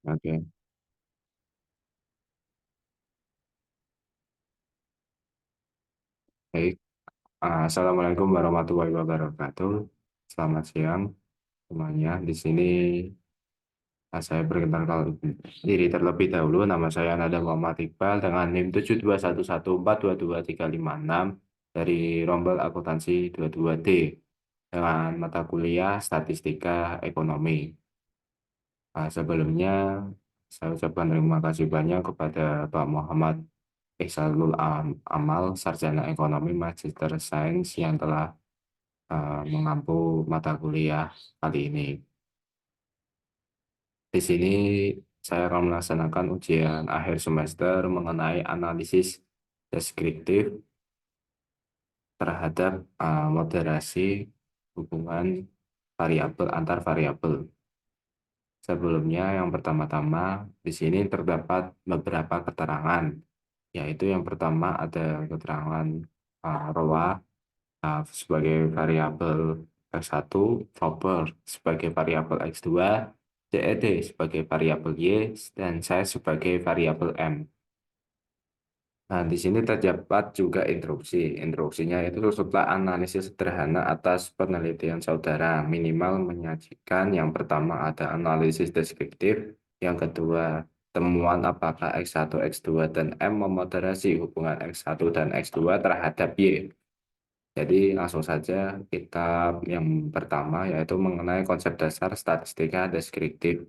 Oke, baik. Assalamualaikum warahmatullahi wabarakatuh. Selamat siang semuanya. Di sini saya perkenalkan diri terlebih dahulu. Nama saya Nada Muhammad Iqbal dengan NIM 72114223566 dari Rombel Akuntansi 22D dengan mata kuliah Statistika Ekonomi. Sebelumnya saya ucapkan terima kasih banyak kepada Pak Muhammad Ihsanul Amal, Sarjana Ekonomi Magister Sains yang telah mengampu mata kuliah kali ini. Di sini saya akan melaksanakan ujian akhir semester mengenai analisis deskriptif terhadap moderasi hubungan variabel antar variabel. Sebelumnya, yang pertama-tama di sini terdapat beberapa keterangan, yaitu yang pertama ada keterangan ROA sebagai variabel X1, proper sebagai variabel X2, CED sebagai variabel Y, dan saya sebagai variabel M. Nah, di sini terdapat juga instruksi. Instruksinya itu setelah analisis sederhana atas penelitian saudara, minimal menyajikan yang pertama ada analisis deskriptif, yang kedua temuan apakah X1, X2, dan M memoderasi hubungan X1 dan X2 terhadap Y. Jadi langsung saja kita yang pertama yaitu mengenai konsep dasar statistika deskriptif.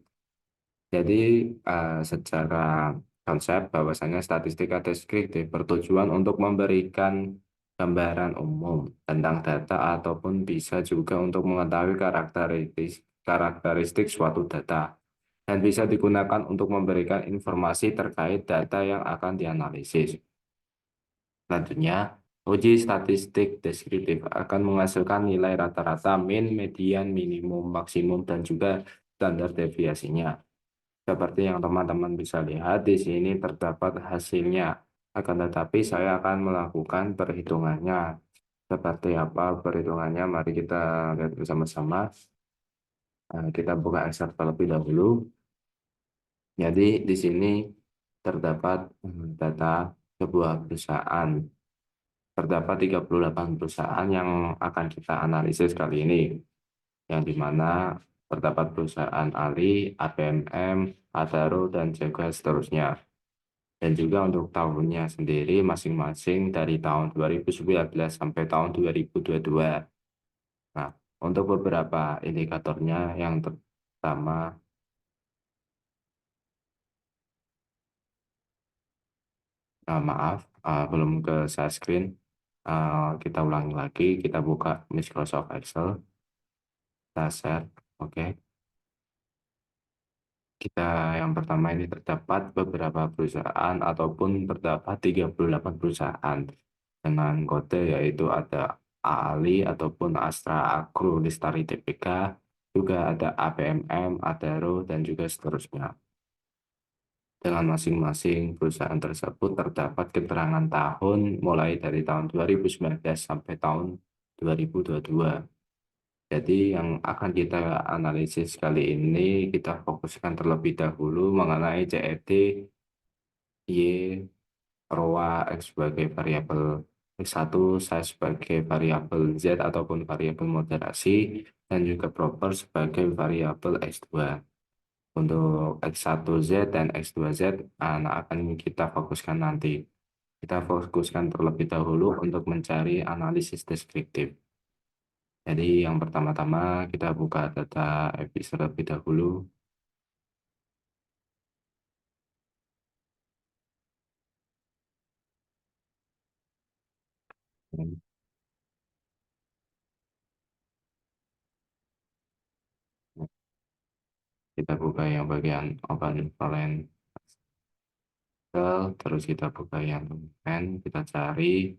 Jadi secara konsep bahwasanya statistika deskriptif bertujuan untuk memberikan gambaran umum tentang data ataupun bisa juga untuk mengetahui karakteristik suatu data dan bisa digunakan untuk memberikan informasi terkait data yang akan dianalisis. Selanjutnya, uji statistik deskriptif akan menghasilkan nilai rata-rata min, median, minimum, maksimum, dan juga standar deviasinya. Seperti yang teman-teman bisa lihat, di sini terdapat hasilnya. Akan tetapi saya akan melakukan perhitungannya. Seperti apa perhitungannya? Mari kita lihat bersama-sama. Kita buka Excel terlebih dahulu. Jadi di sini terdapat data sebuah perusahaan. Terdapat 38 perusahaan yang akan kita analisis kali ini, yang dimana terdapat perusahaan Ali, APMM, Adaro, dan juga seterusnya. Dan juga untuk tahunnya sendiri masing-masing dari tahun 2019 sampai tahun 2022. Nah, untuk beberapa indikatornya yang pertama, maaf, belum ke share screen. Kita ulangi lagi, kita buka Microsoft Excel, kita share, oke. Kita yang pertama ini terdapat beberapa perusahaan ataupun terdapat 38 perusahaan dengan kode yaitu ada Ali ataupun Astra Agro Lestari Tbk, juga ada APMM, Adaro, dan juga seterusnya. Dengan masing-masing perusahaan tersebut terdapat keterangan tahun mulai dari tahun 2019 sampai tahun 2022. Jadi yang akan kita analisis kali ini kita fokuskan terlebih dahulu mengenai CET, Y, ROA, X sebagai variabel X1, saya sebagai variabel Z ataupun variabel moderasi, dan juga proper sebagai variabel X2. Untuk X1Z dan X2Z akan kita fokuskan nanti. Kita fokuskan terlebih dahulu untuk mencari analisis deskriptif. Jadi yang pertama-tama kita buka data episode terlebih dahulu. Kita buka yang bagian open Valence, terus kita buka yang document, kita cari.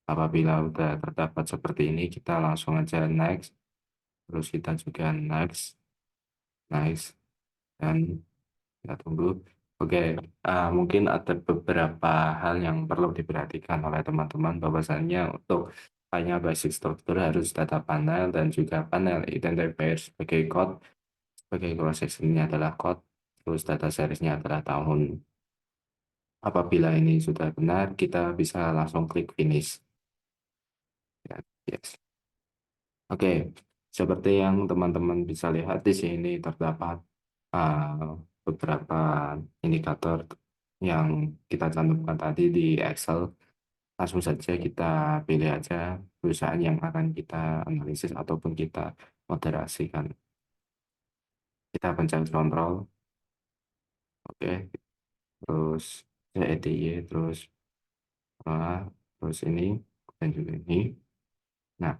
Apabila sudah terdapat seperti ini, kita langsung aja next, terus kita juga next, next, dan kita tunggu. Oke, mungkin ada beberapa hal yang perlu diperhatikan oleh teman-teman bahwasannya untuk hanya basic struktur harus data panel dan juga panel identifier sebagai code. Sebagai cross section-nya adalah code, terus data series-nya adalah tahun. Apabila ini sudah benar, kita bisa langsung klik finish. Ya, yes. Oke, seperti yang teman-teman bisa lihat di sini terdapat beberapa indikator yang kita cantumkan tadi di Excel. Langsung saja kita pilih aja perusahaan yang akan kita analisis ataupun kita moderasikan. Kita pencet kontrol, oke, terus EDY, terus terus ini dan juga ini. Nah,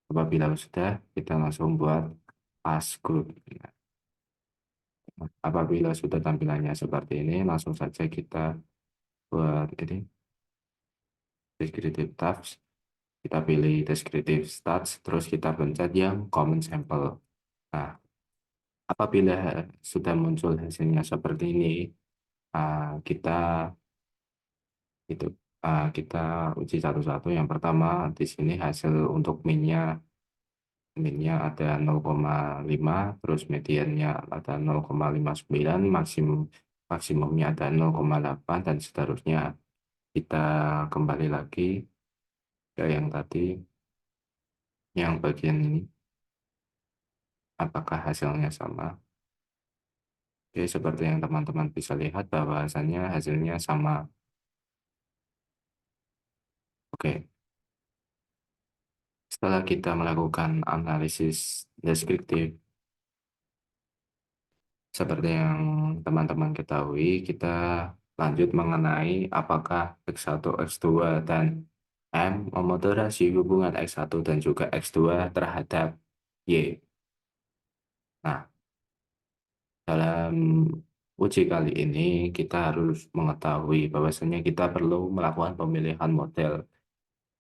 apabila sudah, kita langsung buat as group. Nah, apabila sudah tampilannya seperti ini, langsung saja kita buat ini descriptive tabs. Kita pilih descriptive stats, terus kita pencet yang common sample. Nah, apabila sudah muncul hasilnya seperti ini, kita itu kita uji satu-satu. Yang pertama di sini hasil untuk minnya ada 0,5, terus mediannya ada 0,59, maksimumnya ada 0,8 dan seterusnya. Kita kembali lagi ke yang tadi, yang bagian ini, apakah hasilnya sama. Oke, seperti yang teman-teman bisa lihat bahwasannya hasilnya sama. Oke, setelah kita melakukan analisis deskriptif, seperti yang teman-teman ketahui, kita lanjut mengenai apakah X1, X2, dan M memoderasi hubungan X1 dan juga X2 terhadap Y. Nah, dalam uji kali ini kita harus mengetahui bahwasanya kita perlu melakukan pemilihan model.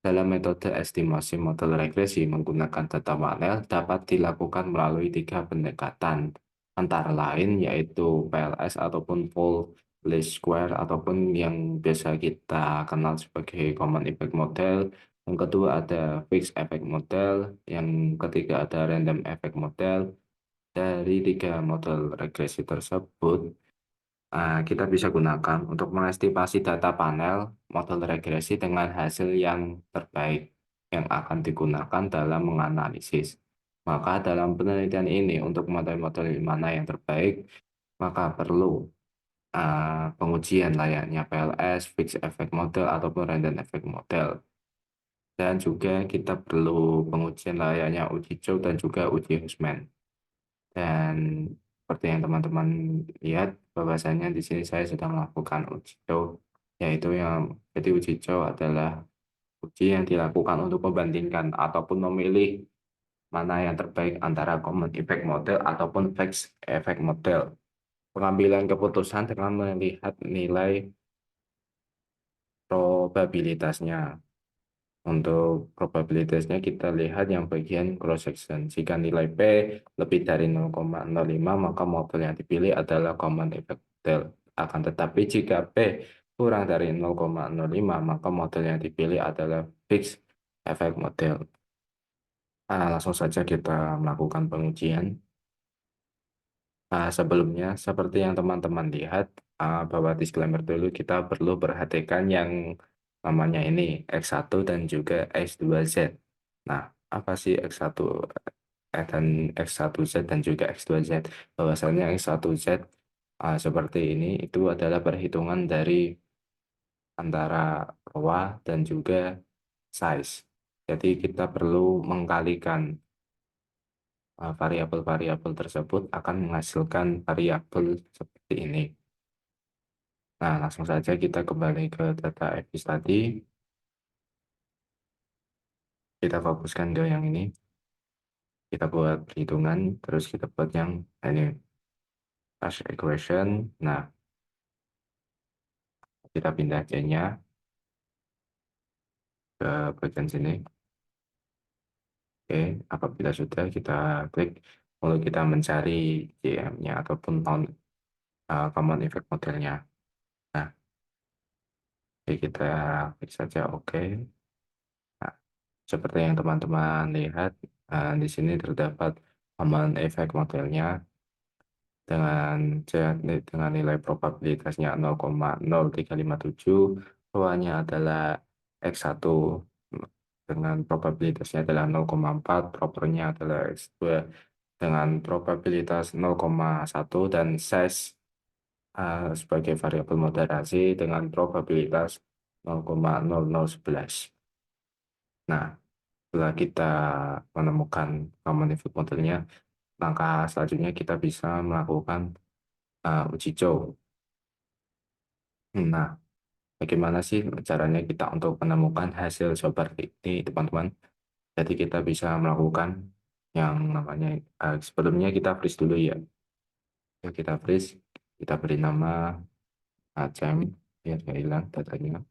Dalam metode estimasi model regresi menggunakan data panel dapat dilakukan melalui tiga pendekatan, antara lain yaitu PLS ataupun full least square ataupun yang biasa kita kenal sebagai common effect model. Yang kedua ada fixed effect model, yang ketiga ada random effect model. Dari tiga model regresi tersebut, kita bisa gunakan untuk mengestimasi data panel model regresi dengan hasil yang terbaik yang akan digunakan dalam menganalisis. Maka dalam penelitian ini untuk model-model mana yang terbaik, maka perlu pengujian layaknya PLS, fixed effect model ataupun random effect model. Dan juga kita perlu pengujian layaknya uji Chow dan juga uji Hussman. Dan seperti yang teman-teman lihat, bahwasanya di sini saya sedang melakukan uji cow, yaitu yang jadi uji cow adalah uji yang dilakukan untuk membandingkan ataupun memilih mana yang terbaik antara common effect model ataupun fixed effect model. Pengambilan keputusan dengan melihat nilai probabilitasnya. Untuk probabilitasnya kita lihat yang bagian cross section. Jika nilai P lebih dari 0,05 maka model yang dipilih adalah common effect model. Akan tetapi jika P kurang dari 0,05 maka model yang dipilih adalah fixed effect model. Langsung saja kita melakukan pengujian. Sebelumnya, seperti yang teman-teman lihat, bahwa disclaimer dulu kita perlu perhatikan yang namanya ini X1 dan juga X2Z. Nah, apa sih X1 dan X1Z dan juga X2Z? Bahwasannya X1Z seperti ini itu adalah perhitungan dari antara ROA dan juga size. Jadi kita perlu mengkalikan variabel-variabel tersebut akan menghasilkan variabel seperti ini. Nah, langsung saja kita kembali ke data EPIS tadi. Kita fokuskan ke yang ini. Kita buat perhitungan, terus kita buat yang ini, hash equation. Nah, kita pindah aja ke bagian sini. Oke, apabila sudah kita klik, lalu kita mencari JM-nya ataupun common effect modelnya. Nah, oke, kita klik saja oke. Nah, seperti yang teman-teman lihat, di sini terdapat common effect modelnya. dengan nilai probabilitasnya 0,0357, bawahnya adalah X1 dengan probabilitasnya adalah 0,4, propernya adalah X2 dengan probabilitas 0,1 dan size sebagai variabel moderasi dengan probabilitas 0,0011. Nah, setelah kita menemukan common input modelnya, langkah selanjutnya kita bisa melakukan uji Chow. Nah, bagaimana sih caranya kita untuk menemukan hasil seperti ini, teman-teman? Jadi kita bisa melakukan yang namanya, sebelumnya kita freeze dulu ya. Kita freeze, kita beri nama Acem, biar nggak hilang datanya.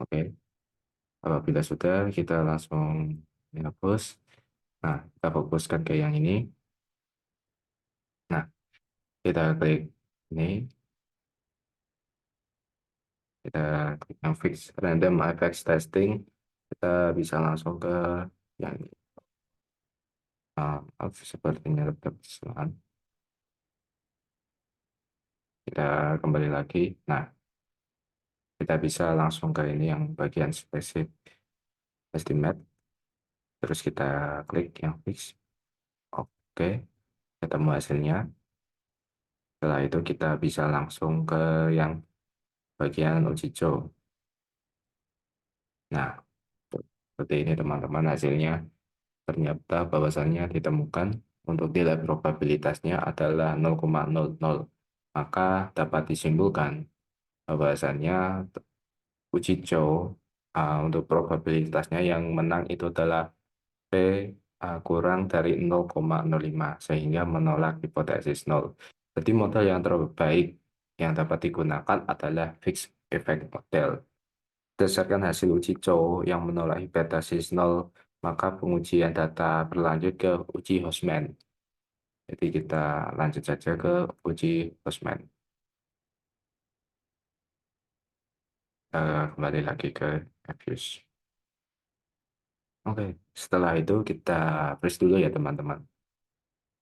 Oke, apabila sudah, kita langsung hapus. Nah, kita fokuskan ke yang ini. Nah, kita klik ini, kita klik yang fix random FX testing. Kita bisa langsung ke yang ini. Sepertinya lebih kesalahan. Kita kembali lagi. Nah, kita bisa langsung ke ini yang bagian spesifik estimate. Terus kita klik yang fix. Oke, ketemu hasilnya. Setelah itu kita bisa langsung ke yang bagian uji Chow. Nah, seperti ini teman-teman hasilnya. Ternyata bahwasannya ditemukan untuk nilai probabilitasnya adalah 0,00. Maka dapat disimpulkan bahwasannya uji Chow untuk probabilitasnya yang menang itu adalah P kurang dari 0,05 sehingga menolak hipotesis 0. Jadi model yang terbaik yang dapat digunakan adalah fixed effect model. Berdasarkan hasil uji Chow yang menolak hipotesis 0, maka pengujian data berlanjut ke uji Hostman. Jadi kita lanjut saja ke uji Hostman. Kembali lagi ke Abuse. Oke, setelah itu kita freeze dulu ya teman-teman.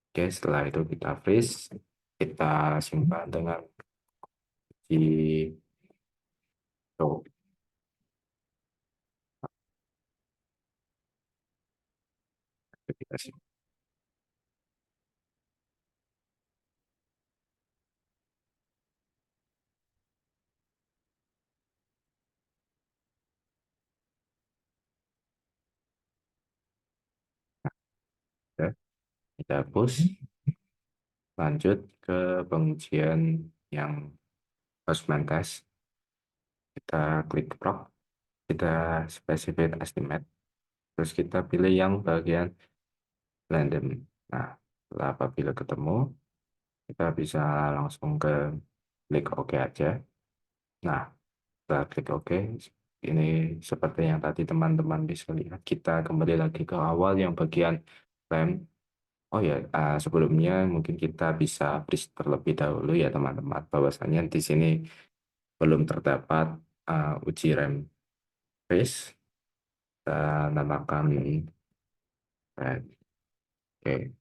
Oke, setelah itu kita freeze, kita simpan dengan uji Chow. Kita simpan. Ya, kita hapus, lanjut ke pengujian yang Hostman test. Kita klik proc, kita specific estimate, terus kita pilih yang bagian random. Nah, setelah apabila ketemu, kita bisa langsung ke klik OK aja. Nah, setelah klik OK, ini seperti yang tadi teman-teman bisa lihat, kita kembali lagi ke awal yang bagian rem. Oh ya, sebelumnya mungkin kita bisa freeze terlebih dahulu ya teman-teman, bahwasanya di sini belum terdapat uji rem freeze. Kita namakan rem. Oke,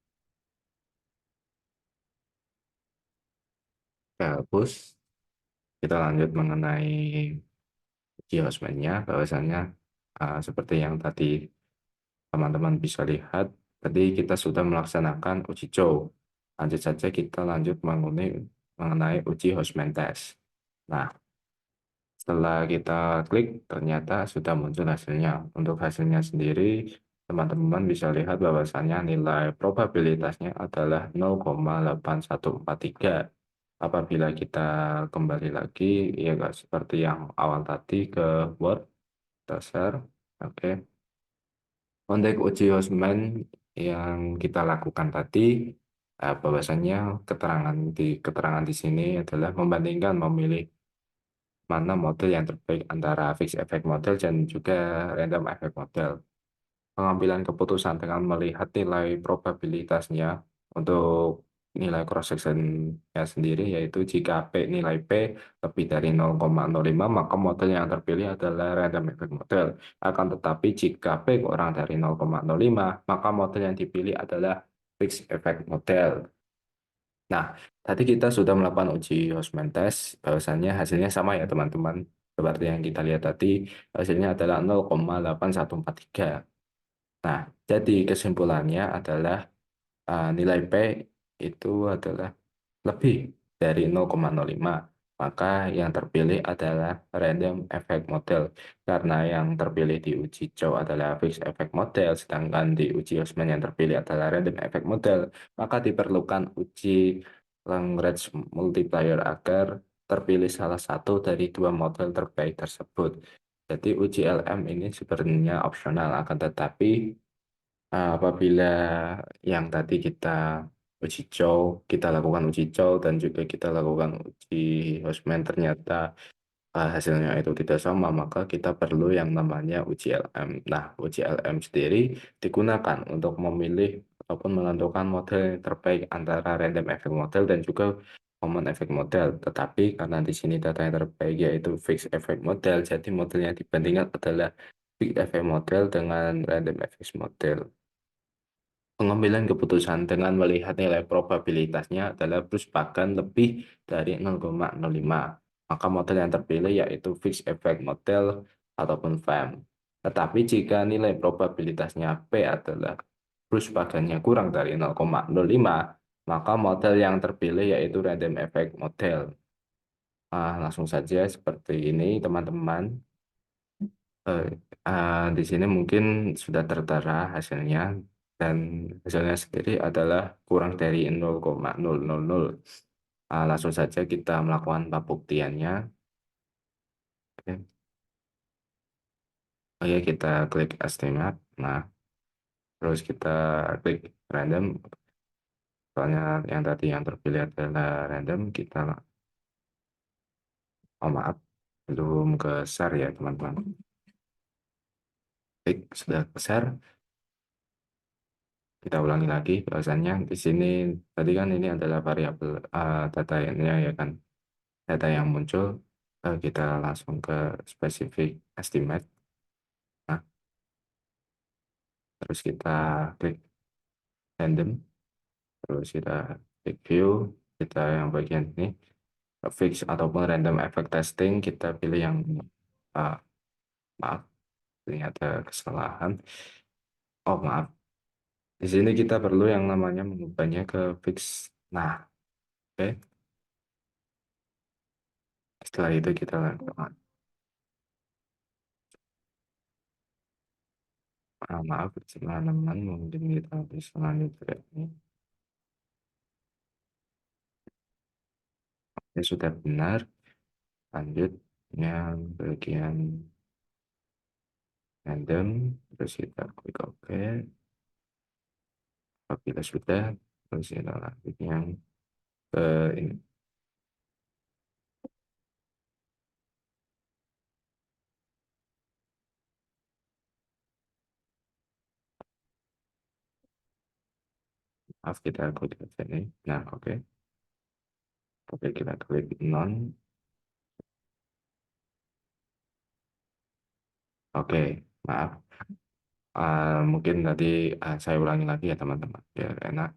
kita hapus. Kita lanjut mengenai geosmennya, bahwasannya seperti yang tadi teman-teman bisa lihat, tadi kita sudah melaksanakan uji Chow. Lanjut saja kita lanjut mengenai uji Hostman test. Nah, setelah kita klik, ternyata sudah muncul hasilnya. Untuk hasilnya sendiri, teman-teman bisa lihat bahwasannya nilai probabilitasnya adalah 0,8143. Apabila kita kembali lagi, ya nggak seperti yang awal tadi ke Word, dasar. Oke. Untuk uji Hostman yang kita lakukan tadi, bahwasannya keterangan di sini adalah membandingkan memilih mana model yang terbaik antara fixed effect model dan juga random effect model. Pengambilan keputusan dengan melihat nilai probabilitasnya untuk nilai cross sectionnya sendiri, yaitu jika nilai P lebih dari 0,05 maka model yang terpilih adalah random effect model. Akan tetapi jika P kurang dari 0,05 maka model yang dipilih adalah fixed effect model. Nah, tadi kita sudah melakukan uji Houseman test, bahwasannya hasilnya sama ya teman-teman. Seperti yang kita lihat tadi, hasilnya adalah 0,8143. Nah, jadi kesimpulannya adalah nilai P itu adalah lebih dari 0,05. Maka yang terpilih adalah random effect model. Karena yang terpilih di uji Chow adalah fixed effect model, sedangkan di uji Houseman yang terpilih adalah random effect model, maka diperlukan uji Lagrange multiplier agar terpilih salah satu dari dua model terbaik tersebut. Jadi uji LM ini sebenarnya opsional, akan tetapi apabila yang tadi kita uji cow, kita lakukan uji cow dan juga kita lakukan uji Houseman ternyata hasilnya itu tidak sama, maka kita perlu yang namanya uji LM. Nah, uji LM sendiri digunakan untuk memilih ataupun menentukan model yang terbaik antara random effect model dan juga common effect model. Tetapi karena di sini data yang terbaik yaitu fixed effect model, jadi model yang dibandingkan adalah fixed effect model dengan random effect model. Pengambilan keputusan dengan melihat nilai probabilitasnya adalah Plus-Pagan lebih dari 0,05. Maka model yang terpilih yaitu Fixed Effect Model ataupun FEM. Tetapi jika nilai probabilitasnya P adalah Plus-Pagannya kurang dari 0,05, maka model yang terpilih yaitu Random Effect Model. Langsung saja seperti ini teman-teman. Eh, di sini mungkin sudah tertera hasilnya dan hasilnya sendiri adalah kurang dari 0,000. Langsung saja kita melakukan pembuktiannya. Oke, Oke, kita klik estimate. Nah, terus kita klik random. Soalnya yang tadi yang terpilih adalah random. Kita, oh maaf, belum ke share ya teman-teman. Klik sudah ke share. Kita ulangi lagi bahwasannya di sini tadi kan ini adalah variabel datanya ya kan, data yang muncul. Kita langsung ke specific estimate. Nah, terus kita klik random, terus kita klik view, kita yang bagian ini fix ataupun random effect testing, kita pilih yang uh, maaf, ini ada kesalahan. Oh maaf, di sini kita perlu yang namanya mengubahnya ke fix. Nah, oke. Setelah itu kita lakukan. Maaf, teman-teman, mungkin kita bisa lanjut ke ini. Ini sudah benar. Lanjut yang bagian random. Terus kita klik OK. Apabila sudah, terus kita lanjut yang ke ini. Maaf, kita klik ke sini. Nah, oke. Oke, kita klik non. Oke, maaf. Mungkin tadi saya ulangi lagi ya teman-teman. Biar enak.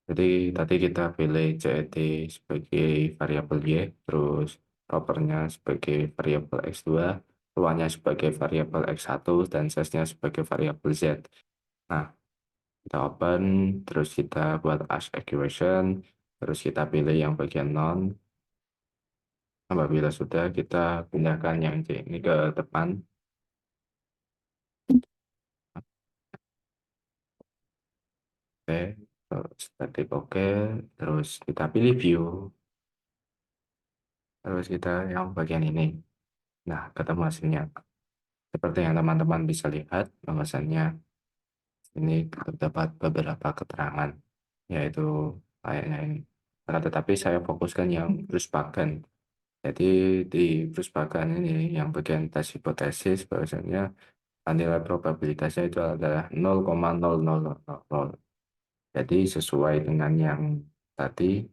Jadi tadi kita pilih CET sebagai variabel Y, terus propernya sebagai variabel X2, luarnya sebagai variabel X1, dan size-nya sebagai variabel Z. Nah, kita open, terus kita buat as equation, terus kita pilih yang bagian non. Apabila sudah, kita pindahkan yang C ini ke depan. Oke, terus static oke, terus kita pilih view, terus kita yang bagian ini. Nah, ketemu hasilnya. Seperti yang teman-teman bisa lihat, bahwasannya ini terdapat beberapa keterangan, yaitu kayaknya ini. Tetapi saya fokuskan yang Volkswagen. Jadi di Volkswagen ini yang bagian tes hipotesis, bahwasannya nilai probabilitasnya itu adalah 0,0000. Jadi sesuai dengan yang tadi,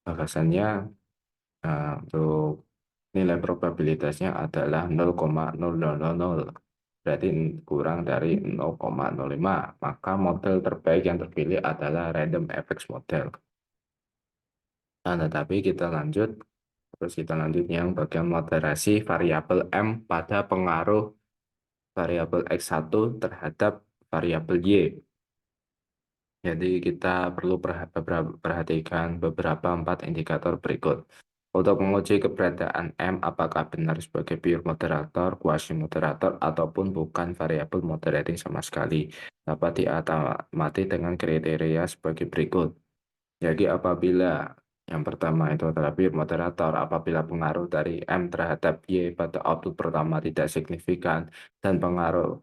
bahwasannya untuk nilai probabilitasnya adalah 0,0000. berarti kurang dari 0,05. Maka model terbaik yang terpilih adalah random effects model. Nah, tetapi kita lanjut, terus kita lanjut yang bagian moderasi variabel M pada pengaruh variabel X1 terhadap variabel Y. Jadi kita perlu perhatikan beberapa empat indikator berikut. Untuk menguji keberadaan M, apakah benar sebagai pure moderator, quasi moderator, ataupun bukan variabel moderating sama sekali, dapat diamati dengan kriteria sebagai berikut. Jadi apabila yang pertama itu adalah pure moderator, apabila pengaruh dari M terhadap Y pada output pertama tidak signifikan, dan pengaruh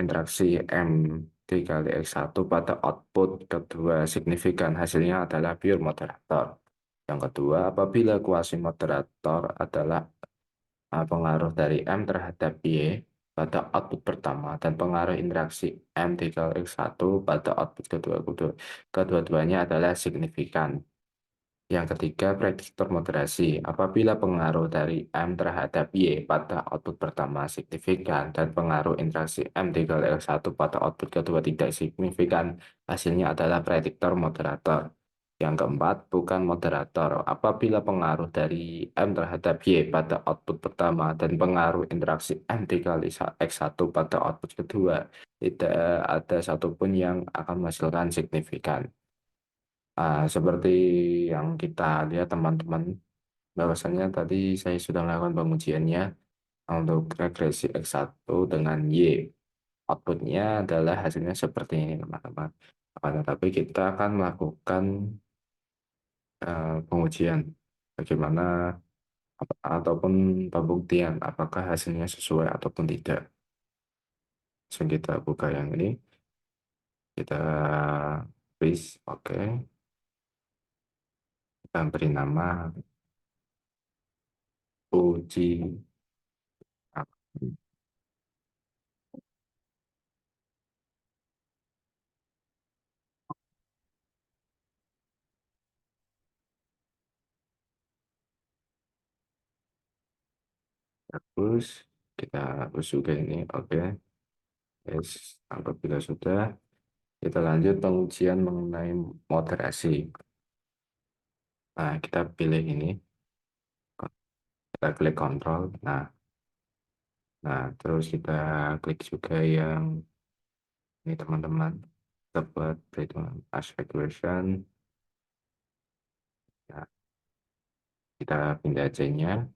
interaksi M dikali X1 pada output kedua signifikan, hasilnya adalah pure moderator. Yang kedua, apabila kuasi moderator adalah pengaruh dari M terhadap Y pada output pertama dan pengaruh interaksi M dikali X1 pada output kedua-duanya adalah signifikan. Yang ketiga, prediktor moderasi. Apabila pengaruh dari M terhadap Y pada output pertama signifikan dan pengaruh interaksi M dikali L1 pada output kedua tidak signifikan, hasilnya adalah prediktor moderator. Yang keempat, bukan moderator. Apabila pengaruh dari M terhadap Y pada output pertama dan pengaruh interaksi M dikali X1 pada output kedua tidak ada satupun yang akan menghasilkan signifikan. Seperti yang kita lihat teman-teman, bahwasannya tadi saya sudah melakukan pengujiannya untuk regresi X1 dengan Y. Outputnya adalah hasilnya seperti ini teman-teman. Tetapi kita akan melakukan pengujian bagaimana ataupun pembuktian apakah hasilnya sesuai ataupun tidak. Langsung kita buka yang ini, kita freeze, oke. Kita beri nama uji. Terus kita hapus juga ini, oke. Yes, apabila sudah, kita lanjut pengujian mengenai moderasi. Nah, kita pilih ini, kita klik kontrol. Nah, terus kita klik juga yang ini teman-teman, dapat perhitungan aspect version. Nah, kita pindah C-nya.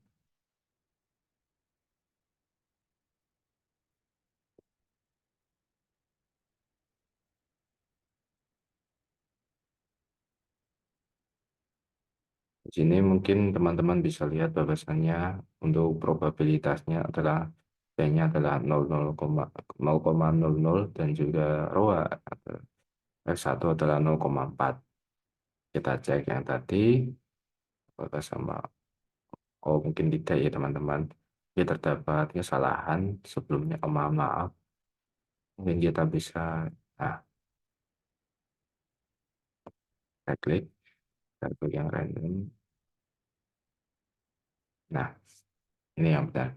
Di sini mungkin teman-teman bisa lihat bahwasannya untuk probabilitasnya adalah B-nya adalah 0,00 dan juga ROA F1 adalah 0,4. Kita cek yang tadi apakah sama. Oh, mungkin tidak ya teman-teman. Ya terdapat kesalahan sebelumnya. Oh, maaf, maaf. Mungkin kita bisa, nah, kita klik, kita klik yang random. Nah, ini yang benar.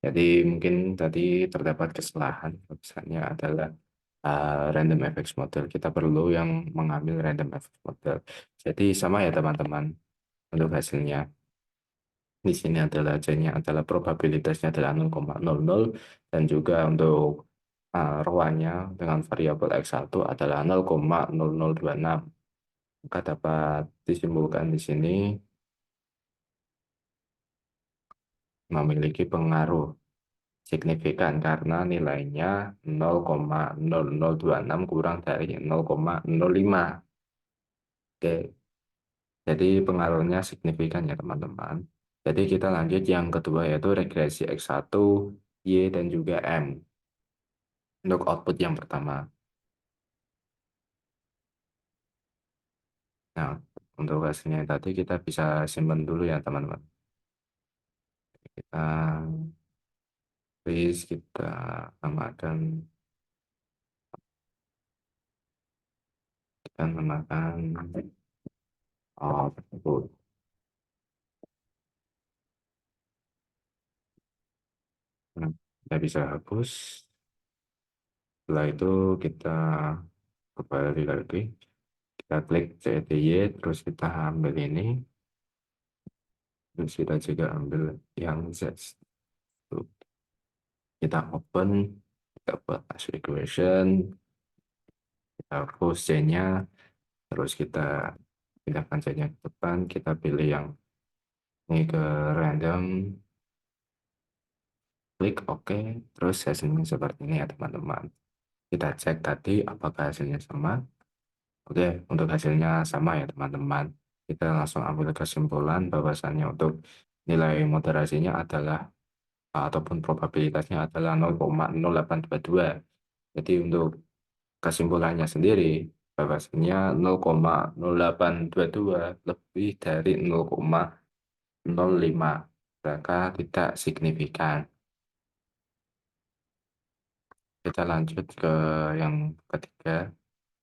Jadi mungkin tadi terdapat kesalahan. Misalnya adalah random effects model. Kita perlu yang mengambil random effects model. Jadi sama ya teman-teman untuk hasilnya. Di sini adalah C-nya adalah probabilitasnya adalah 0,00 dan juga untuk ROA-nya dengan variabel X1 adalah 0,0026. Maka dapat disimpulkan di sini memiliki pengaruh signifikan karena nilainya 0,0026 kurang dari 0,05. Oke, jadi pengaruhnya signifikan ya teman-teman. Jadi kita lanjut yang kedua yaitu regresi X1, Y, dan juga M. Untuk output yang pertama. Nah, untuk hasilnya tadi kita bisa simpan dulu ya teman-teman. Kita please kita tambahkan, kita tambahkan output. Nah, Kita bisa hapus. Setelah itu kita kembali lagi. Kita klik CTY, terus kita ambil ini. Terus kita juga ambil yang Z. Tuh, kita open, kita buat as equation, kita hapus C-nya, terus kita pindahkan C-nya ke depan, kita pilih yang ini ke random, klik OK, terus hasilnya seperti ini ya teman-teman. Kita cek tadi apakah hasilnya sama. Oke, untuk hasilnya sama ya teman-teman. Kita langsung ambil kesimpulan bahwasannya untuk nilai moderasinya adalah ataupun probabilitasnya adalah 0,0822. Jadi untuk kesimpulannya sendiri bahwasanya 0,0822 lebih dari 0,05, maka tidak signifikan. Kita lanjut ke yang ketiga,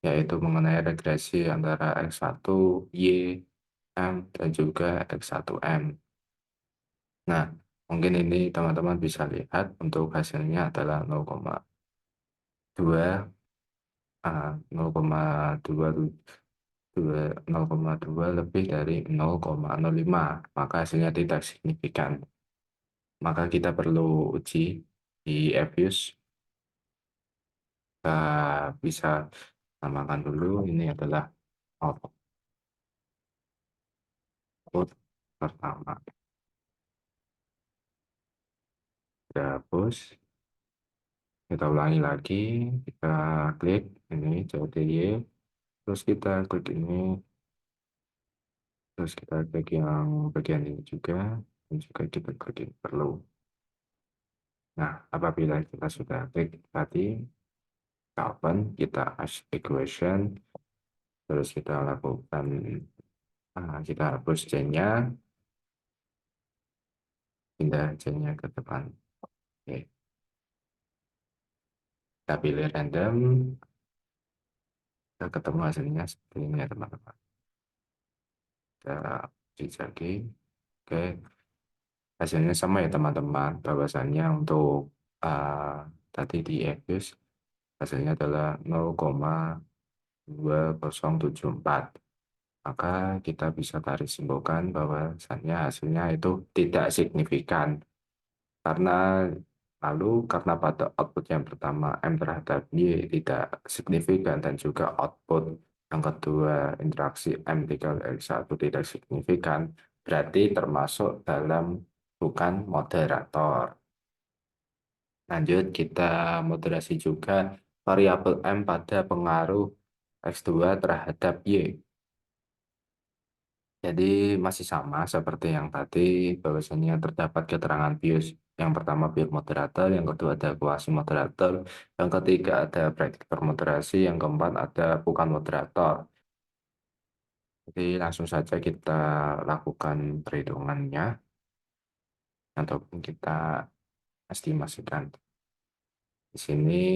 yaitu mengenai regresi antara X1 Y M dan juga X1M. Nah, mungkin ini teman-teman bisa lihat untuk hasilnya adalah 0,2, 0,2 lebih dari 0,05, maka hasilnya tidak signifikan. Maka kita perlu uji di Fuse. Kita bisa namakan dulu, ini adalah output pertama. Kita hapus, kita ulangi lagi, kita klik ini CTY, terus kita klik ini, terus kita klik yang bagian ini juga, dan juga kita klik yang perlu. Nah, apabila kita sudah klik tadi, kita open, kita as equation, terus kita lakukan, kita hapus C-nya, pindah C-nya ke depan. Oke. Kita pilih random, kita ketemu hasilnya seperti ini ya teman-teman. Kita uji lagi. Oke, hasilnya sama ya teman-teman, bahwasannya untuk tadi di Fuse hasilnya adalah 0,2074. Maka kita bisa tarik simpulkan bahwasannya hasilnya itu tidak signifikan. Karena pada output yang pertama M terhadap Y tidak signifikan, dan juga output yang kedua interaksi M3 X1 tidak signifikan, berarti termasuk dalam bukan moderator. Lanjut, kita moderasi juga variabel M pada pengaruh X2 terhadap Y. Jadi masih sama seperti yang tadi, bahwasanya terdapat keterangan bias. Yang pertama pure moderator, yang kedua ada kuasi moderator, yang ketiga ada prediktor moderasi, yang keempat ada bukan moderator. Jadi langsung saja kita lakukan perhitungannya, ataupun kita estimasikan. Di sini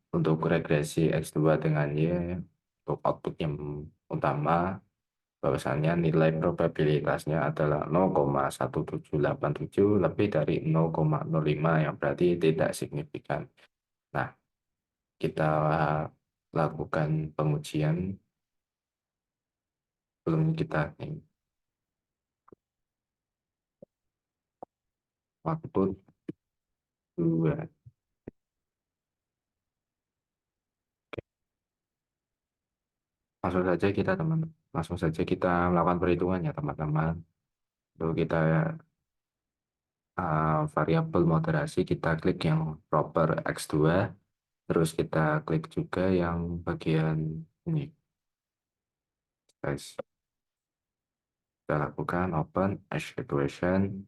untuk regresi X2 dengan Y, untuk output yang utama, bahwasannya nilai probabilitasnya adalah 0,1787 lebih dari 0,05, yang berarti tidak signifikan. Nah, kita lakukan pengujian sebelum kita output 2. Langsung saja kita melakukan perhitungan ya teman-teman. Lalu kita variabel moderasi, kita klik yang proper X2, terus kita klik juga yang bagian ini, guys. Kita lakukan open as equation,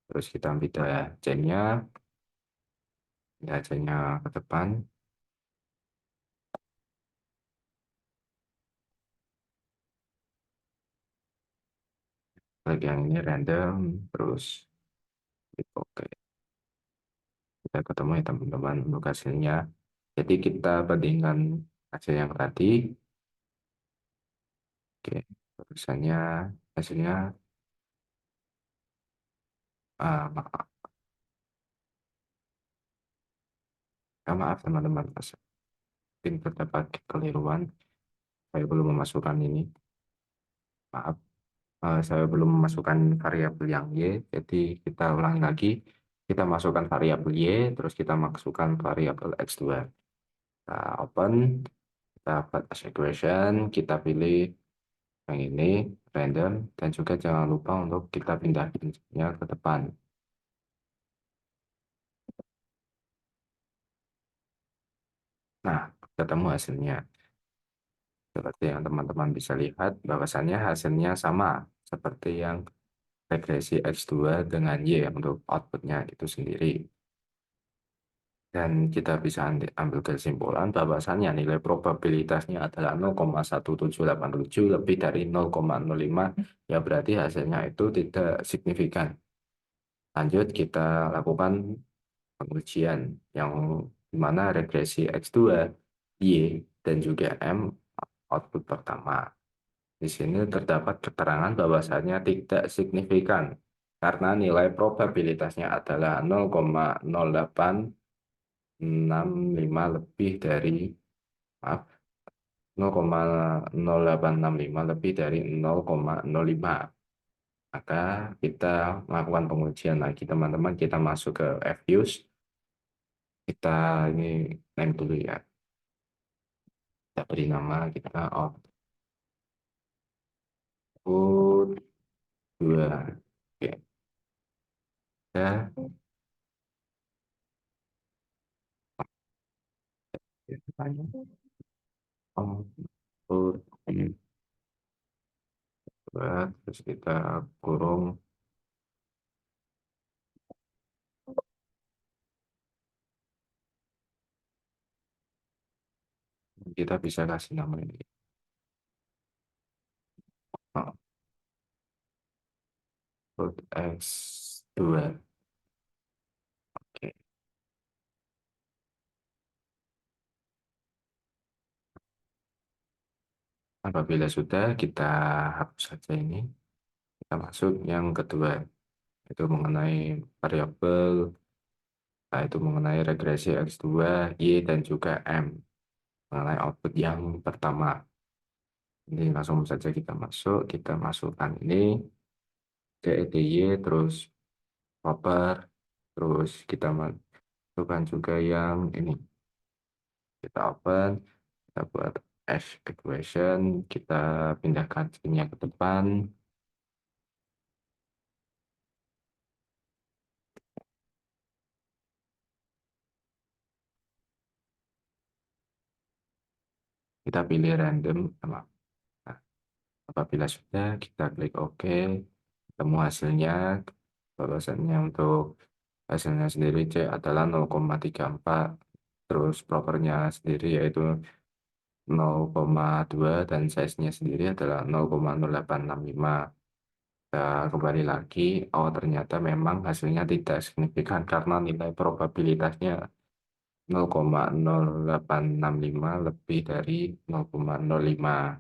terus kita pindah C-nya, ke depan, klik yang ini random, terus klik OK. Kita ketemu ya teman-teman untuk hasilnya. Jadi kita bandingkan hasil yang tadi. Oke, tulisannya hasilnya maaf, Maaf teman-teman, mungkin terdapat kekeliruan. Saya belum memasukkan ini. Maaf, saya belum memasukkan variabel yang Y. Jadi kita ulangi lagi. Kita masukkan variabel Y, terus kita masukkan variabel X2. Kita open, kita buat as equation, kita pilih yang ini, random, dan juga jangan lupa untuk kita pindahkannya ke depan. Nah, ketemu hasilnya. Seperti yang teman-teman bisa lihat, bahwasannya hasilnya sama seperti yang regresi X2 dengan Y untuk outputnya itu sendiri. Dan kita bisa ambil kesimpulan bahwasannya nilai probabilitasnya adalah 0,1787 lebih dari 0,05, ya berarti hasilnya itu tidak signifikan. Lanjut kita lakukan pengujian yang dimana regresi X2, Y, dan juga M output pertama. Di sini terdapat keterangan bahwasanya tidak signifikan karena nilai probabilitasnya adalah 0,0865 lebih dari, maaf, 0,0865 lebih dari 0,05. Maka kita melakukan pengujian lagi teman-teman, kita masuk ke fuse, kita ini name dulu ya, kita beri nama, kita output 2. Oke, kita output 2, terus kita kurung, kita bisa kasih nama ini output X2. Oke, apabila sudah kita hapus saja ini, kita masuk yang kedua, itu mengenai variabel, nah itu mengenai regresi X2, Y, dan juga M, mengenai output yang pertama. Ini langsung saja kita masuk, kita masukkan ini, CEDY, terus proper, terus kita masukkan juga yang ini. Kita open, kita buat as equation, kita pindahkan sini ke depan, kita pilih random. Nah, apabila sudah, kita klik OK, temu hasilnya, bahwasannya untuk hasilnya sendiri C adalah 0,34, terus propernya sendiri yaitu 0,2, dan size-nya sendiri adalah 0,0865. Kita kembali lagi, oh ternyata memang hasilnya tidak signifikan karena nilai probabilitasnya 0,0865 lebih dari 0,05.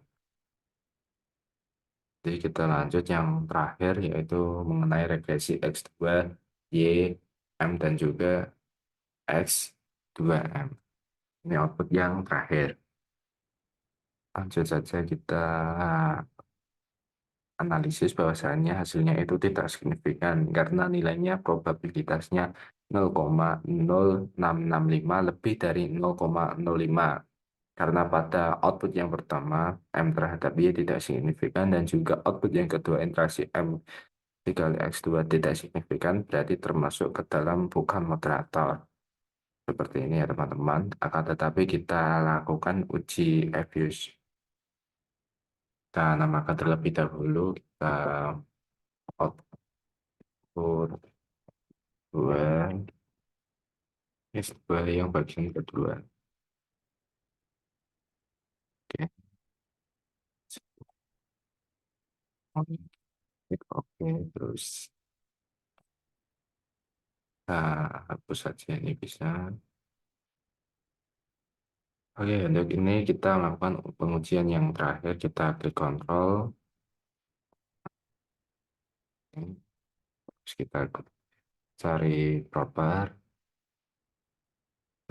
Jadi kita lanjut yang terakhir yaitu mengenai regresi X2, Y, M, dan juga X2M. Ini output yang terakhir. Lanjut saja kita analisis bahwasannya hasilnya itu tidak signifikan karena nilainya probabilitasnya 0,0665 lebih dari 0,05. Karena pada output yang pertama M terhadap Y tidak signifikan dan juga output yang kedua interaksi M dikali X2 tidak signifikan, berarti termasuk ke dalam bukan moderator. Seperti ini ya teman-teman. Akan tetapi kita lakukan uji Fuse. Kita namakan terlebih dahulu, kita output 2, S2 yang bagian kedua. Oke, oke, terus kita hapus saja ini bisa. Oke, untuk ini kita lakukan pengujian yang terakhir, kita klik kontrol, terus kita cari proper,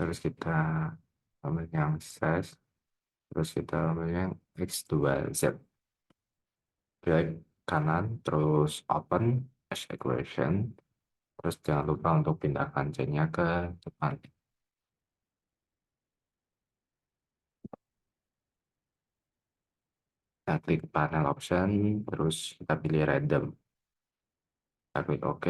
terus kita ambil yang size, terus kita ambil yang X2Z, klik kanan, terus open as equation, terus jangan lupa untuk pindahkan C-nya ke depan. Kita klik panel option, terus kita pilih random. Kita klik OK.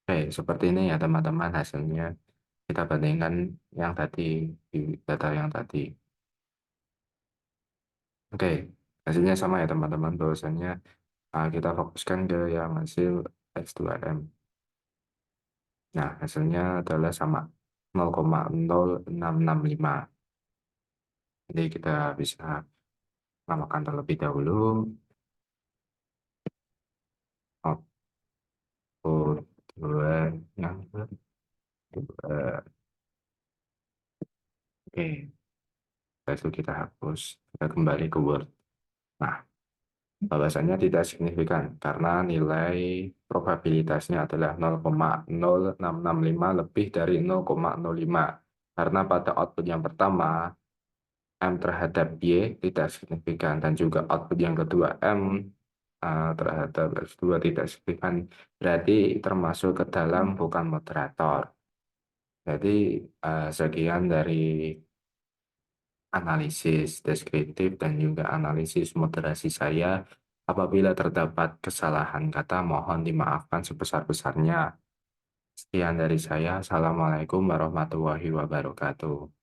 Oke, seperti ini ya teman-teman hasilnya. Kita bandingkan yang tadi, di data yang tadi. Oke, hasilnya sama ya teman-teman, bahwasanya kita fokuskan ke yang hasil X2M. Nah, hasilnya adalah sama 0,0665. Jadi kita bisa menambahkan terlebih dahulu output 2 yang kedua. Oke, setelah itu kita hapus, kita kembali ke Word. Nah, balasannya tidak signifikan karena nilai probabilitasnya adalah 0,0665 lebih dari 0,05. Karena pada output yang pertama, M terhadap Y tidak signifikan, dan juga output yang kedua, M terhadap X2 tidak signifikan, berarti termasuk ke dalam bukan moderator. Jadi sekian dari analisis deskriptif dan juga analisis moderasi saya. Apabila terdapat kesalahan kata, mohon dimaafkan sebesar-besarnya. Sekian dari saya. Assalamualaikum warahmatullahi wabarakatuh.